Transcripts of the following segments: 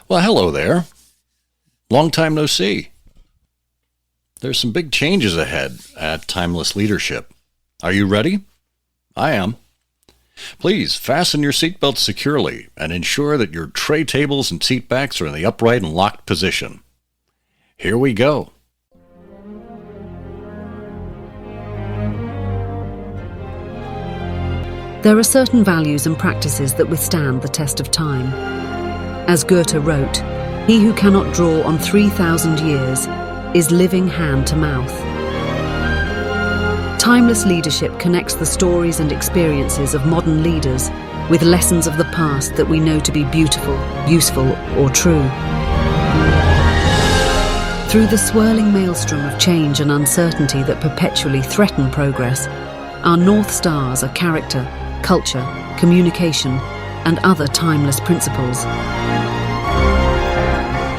Well, hello there. Long time no see. There's some big changes ahead at Timeless Leadership. Are you ready? I am. Please fasten your seatbelts securely and ensure that your tray tables and seat backs are in the upright and locked position. Here we go. There are certain values and practices that withstand the test of time. As Goethe wrote, "He who cannot draw on 3,000 years is living hand to mouth." Timeless leadership connects the stories and experiences of modern leaders with lessons of the past that we know to be beautiful, useful, or true. Through the swirling maelstrom of change and uncertainty that perpetually threaten progress, our North Stars are character, culture, communication, and other timeless principles.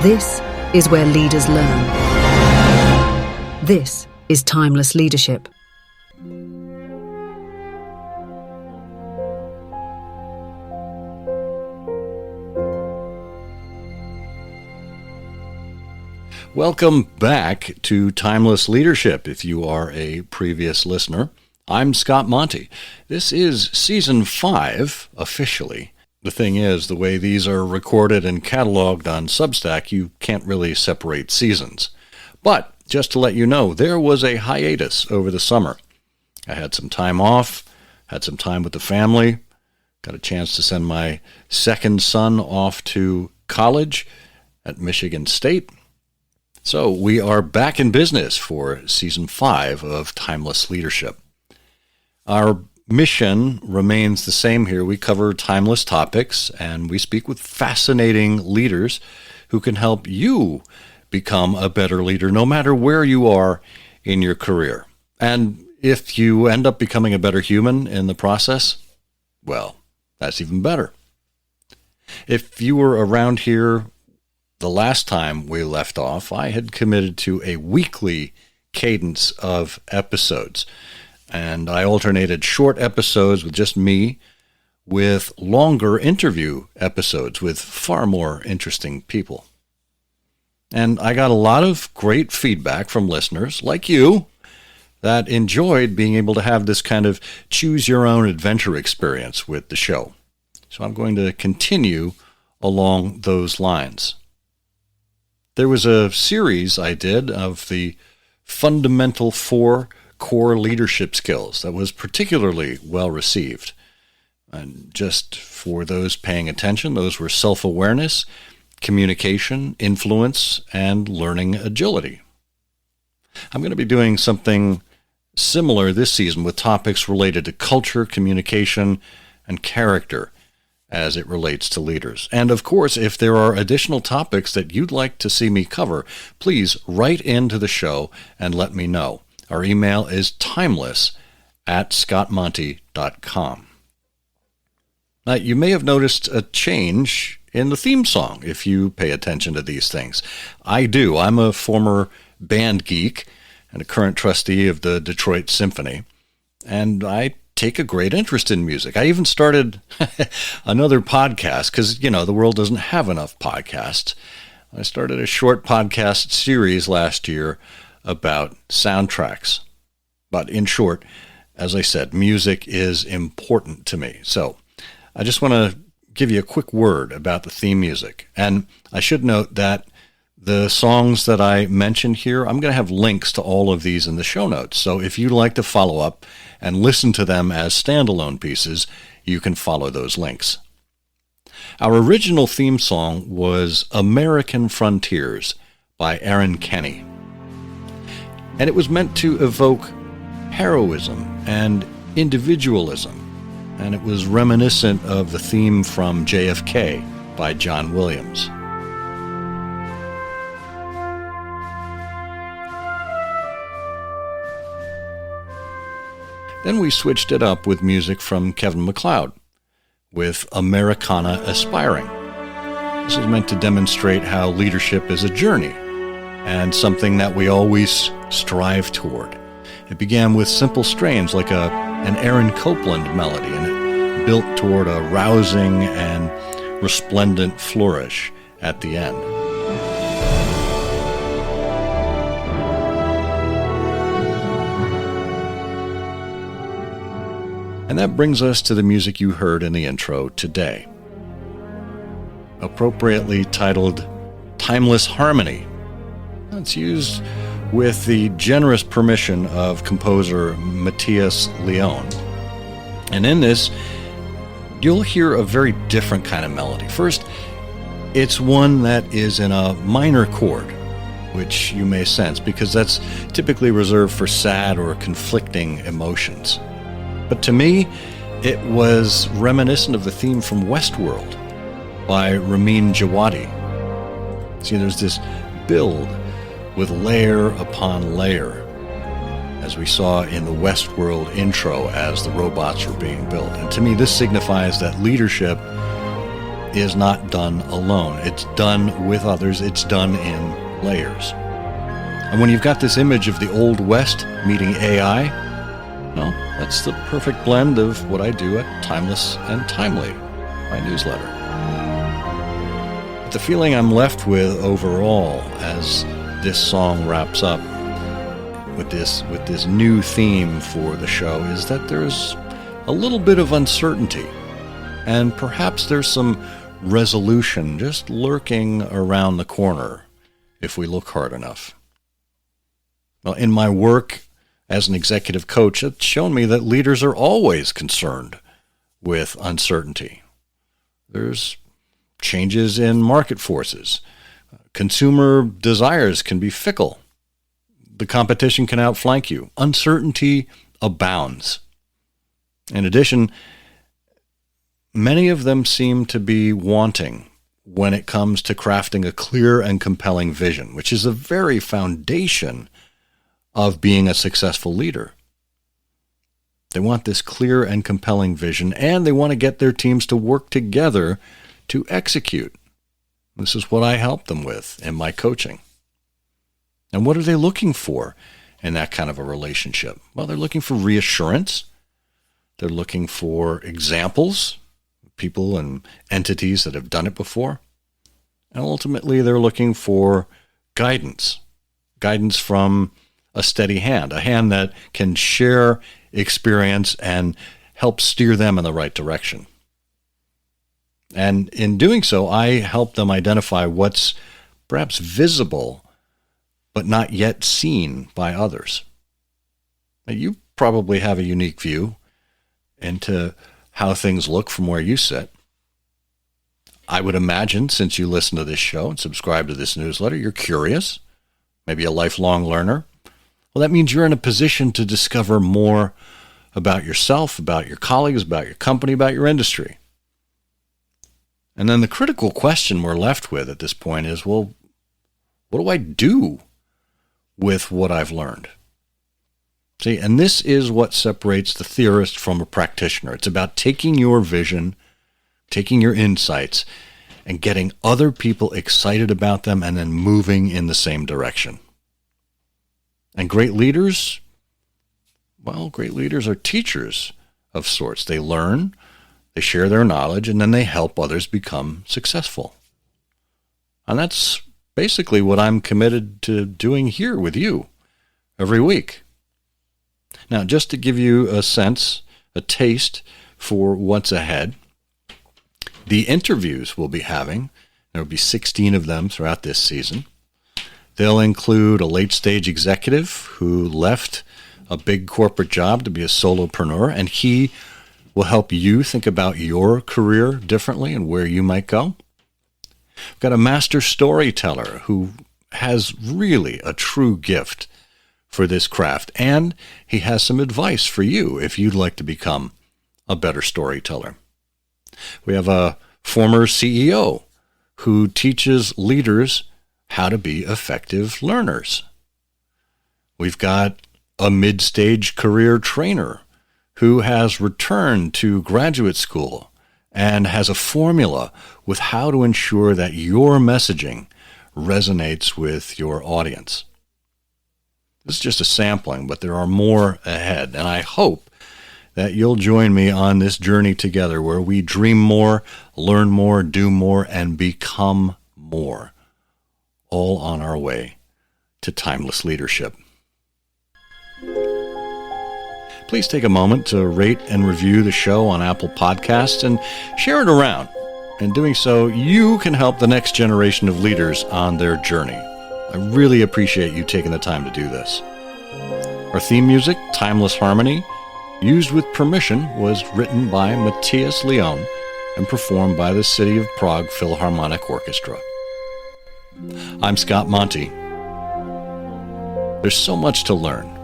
This is where leaders learn. This is Timeless Leadership. Welcome back to Timeless Leadership. If you are a previous listener, I'm Scott Monty. This is Season 5, officially. The thing is, the way these are recorded and cataloged on Substack, you can't really separate seasons. But, just to let you know, there was a hiatus over the summer. I had some time off, had some time with the family, got a chance to send my second son off to college at Michigan State. So we are back in business for Season 5 of Timeless Leadership. Our mission remains the same here. We cover timeless topics, and we speak with fascinating leaders who can help you become a better leader, no matter where you are in your career. And if you end up becoming a better human in the process, well, that's even better. If you were around here the last time we left off, I had committed to a weekly cadence of episodes. And I alternated short episodes with just me with longer interview episodes with far more interesting people. And I got a lot of great feedback from listeners like you that enjoyed being able to have this kind of choose-your-own-adventure experience with the show. So I'm going to continue along those lines. There was a series I did of the fundamental 4 core leadership skills that was particularly well received. And just for those paying attention, those were self-awareness, communication, influence, and learning agility. I'm going to be doing something similar this season with topics related to culture, communication, and character as it relates to leaders. And of course, if there are additional topics that you'd like to see me cover, please write into the show and let me know. Our email is timeless@scottmonty.com. Now, you may have noticed a change in the theme song if you pay attention to these things. I do. I'm a former band geek and a current trustee of the Detroit Symphony, and I take a great interest in music. I even started another podcast because, the world doesn't have enough podcasts. I started a short podcast series last year about soundtracks. But in short, as I said, music is important to me. So I just want to give you a quick word about the theme music. And I should note that the songs that I mentioned here, I'm going to have links to all of these in the show notes. So if you'd like to follow up and listen to them as standalone pieces, you can follow those links. Our original theme song was American Frontiers by Aaron Kenny. And it was meant to evoke heroism and individualism. And it was reminiscent of the theme from JFK by John Williams. Then we switched it up with music from Kevin MacLeod with Americana Aspiring. This is meant to demonstrate how leadership is a journey and something that we always strive toward. It began with simple strains like an Aaron Copland melody, and it built toward a rousing and resplendent flourish at the end. And that brings us to the music you heard in the intro today, appropriately titled Timeless Harmony. It's used with the generous permission of composer Matthias Leone. And in this, you'll hear a very different kind of melody. First, it's one that is in a minor chord, which you may sense because that's typically reserved for sad or conflicting emotions. But to me, it was reminiscent of the theme from Westworld by Ramin Djawadi. See, there's this build with layer upon layer, as we saw in the Westworld intro as the robots were being built. And to me, this signifies that leadership is not done alone. It's done with others. It's done in layers. And when you've got this image of the Old West meeting AI, well, that's the perfect blend of what I do at Timeless and Timely, my newsletter. But the feeling I'm left with overall as this song wraps up with this new theme for the show is that there's a little bit of uncertainty, and perhaps there's some resolution just lurking around the corner if we look hard enough. Well, in my work as an executive coach, it's shown me that leaders are always concerned with uncertainty. There's changes in market forces. Consumer desires can be fickle. The competition can outflank you. Uncertainty abounds. In addition, many of them seem to be wanting when it comes to crafting a clear and compelling vision, which is the very foundation of being a successful leader. They want this clear and compelling vision, and they want to get their teams to work together to execute. This is what I help them with in my coaching. And what are they looking for in that kind of a relationship? Well, they're looking for reassurance. They're looking for examples, people and entities that have done it before. And ultimately, they're looking for guidance from a steady hand, a hand that can share experience and help steer them in the right direction. And in doing so, I help them identify what's perhaps visible but not yet seen by others. Now, you probably have a unique view into how things look from where you sit. I would imagine, since you listen to this show and subscribe to this newsletter, you're curious, maybe a lifelong learner. Well, that means you're in a position to discover more about yourself, about your colleagues, about your company, about your industry. And then the critical question we're left with at this point is, well, what do I do with what I've learned? See, and this is what separates the theorist from a practitioner. It's about taking your vision, taking your insights, and getting other people excited about them and then moving in the same direction. And great leaders, well, great leaders are teachers of sorts. They learn, they share their knowledge, and then they help others become successful. And that's basically what I'm committed to doing here with you every week. Now, just to give you a sense, a taste for what's ahead, the interviews we'll be having, there will be 16 of them throughout this season. They'll include a late-stage executive who left a big corporate job to be a solopreneur, and he will help you think about your career differently and where you might go. We've got a master storyteller who has really a true gift for this craft, and he has some advice for you if you'd like to become a better storyteller. We have a former CEO who teaches leaders how to be effective learners. We've got a mid-stage career trainer who has returned to graduate school and has a formula with how to ensure that your messaging resonates with your audience. This is just a sampling, but there are more ahead, and I hope that you'll join me on this journey together where we dream more, learn more, do more, and become more. more, all on our way to timeless leadership. Please take a moment to rate and review the show on Apple Podcasts and share it around. In doing so, you can help the next generation of leaders on their journey. I really appreciate you taking the time to do this. Our theme music, Timeless Harmony, used with permission, was written by Matthias Leon and performed by the City of Prague Philharmonic Orchestra. I'm Scott Monty. There's so much to learn